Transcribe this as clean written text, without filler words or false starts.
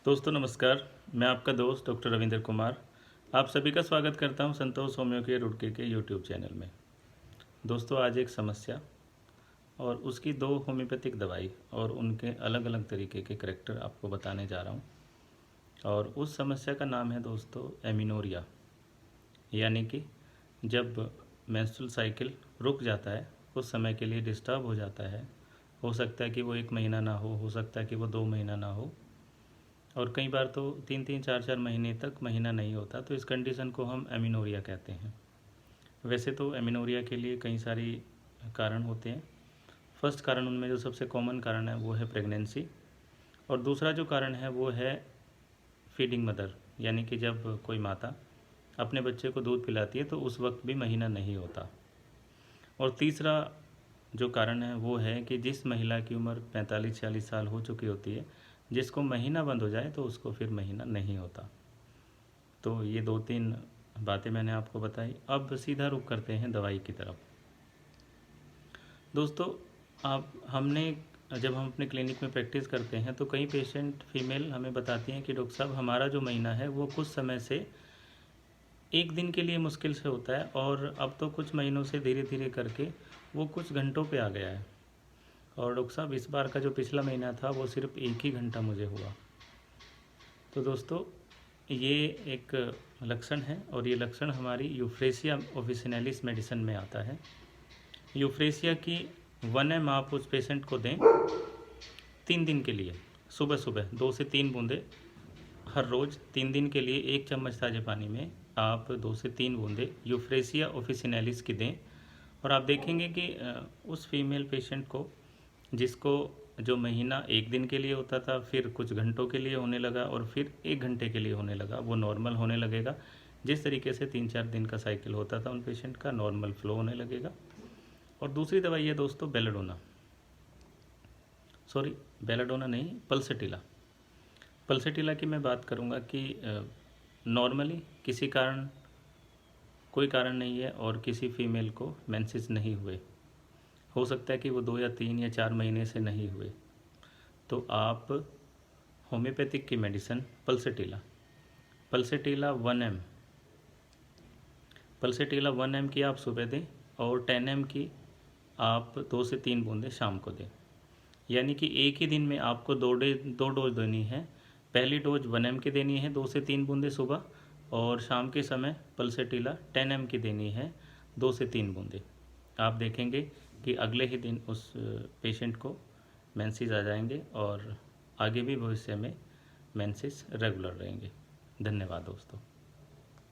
दोस्तों नमस्कार। मैं आपका दोस्त डॉक्टर रविंद्र कुमार आप सभी का स्वागत करता हूं संतोष होम्यो केयर रुड़की के यूट्यूब चैनल में। दोस्तों आज एक समस्या और उसकी दो होम्योपैथिक दवाई और उनके अलग अलग तरीके के करैक्टर आपको बताने जा रहा हूं। और उस समस्या का नाम है दोस्तों एमिनोरिया, यानी कि जब मेंस्ट्रुअल साइकिल रुक जाता है, उस समय के लिए डिस्टर्ब हो जाता है। हो सकता है कि वो 1 महीना ना हो सकता है कि वो 2 महीना ना हो, और कई बार तो 3-3 4-4 महीने तक महीना नहीं होता। तो इस कंडीशन को हम एमिनोरिया कहते हैं। वैसे तो एमिनोरिया के लिए कई सारी कारण होते हैं। फर्स्ट कारण उनमें जो सबसे कॉमन कारण है वो है प्रेगनेंसी, और दूसरा जो कारण है वो है फीडिंग मदर, यानी कि जब कोई माता अपने बच्चे को दूध पिलाती है तो उस वक्त भी महीना नहीं होता। और तीसरा जो कारण है वो है कि जिस महिला की उम्र 45-46 साल हो चुकी होती है, जिसको महीना बंद हो जाए तो उसको फिर महीना नहीं होता। तो ये 2-3 बातें मैंने आपको बताई। अब सीधा रुख करते हैं दवाई की तरफ। दोस्तों जब हम अपने क्लिनिक में प्रैक्टिस करते हैं तो कई पेशेंट फीमेल हमें बताती हैं कि डॉक्टर साहब हमारा जो महीना है वो कुछ समय से 1 दिन के लिए मुश्किल से होता है, और अब तो कुछ महीनों से धीरे धीरे करके वो कुछ घंटों पे आ गया है। और डॉक्टर साहब इस बार का जो पिछला महीना था वो सिर्फ 1 ही घंटा मुझे हुआ। तो दोस्तों ये एक लक्षण है, और ये लक्षण हमारी यूफ्रेसिया ऑफिसिनालिस मेडिसिन में आता है। यूफ्रेसिया की 1 ml आप उस पेशेंट को दें 3 दिन के लिए, सुबह सुबह 2 से 3 बूंदे हर रोज़ 3 दिन के लिए 1 चम्मच ताज़े पानी में आप 2 से 3 बूंदे यूफ्रेसिया ऑफिसिनालिस की दें। और आप देखेंगे कि उस फीमेल पेशेंट को, जिसको जो महीना 1 दिन के लिए होता था फिर कुछ घंटों के लिए होने लगा और फिर 1 घंटे के लिए होने लगा, वो नॉर्मल होने लगेगा। जिस तरीके से 3-4 दिन का साइकिल होता था उन पेशेंट का, नॉर्मल फ्लो होने लगेगा। और दूसरी दवाई है दोस्तों बेलाडोना, सॉरी बेलाडोना नहीं, पल्सेटिला। पल्सेटिला की मैं बात करूँगा कि नॉर्मली किसी कारण, कोई कारण नहीं है और किसी फीमेल को मेंसेस नहीं हुए, हो सकता है कि वो 2 या 3 या 4 महीने से नहीं हुए, तो आप होम्योपैथिक की medicine pulsatilla 1 ml, pulsatilla 1 ml की आप सुबह दें और 10 ml की आप 2 से 3 बूंदें शाम को दें। यानी कि एक ही दिन में आपको 2 डोज देनी है। पहली डोज 1 ml की देनी है 2 से 3 बूंदें सुबह, और शाम के समय पल्सेटिला 10 ml की देनी है 2 से 3 बूंदें। आप देखेंगे कि अगले ही दिन उस पेशेंट को मेंसेस आ जाएंगे और आगे भी भविष्य में मेंसेस रेगुलर रहेंगे। धन्यवाद दोस्तों।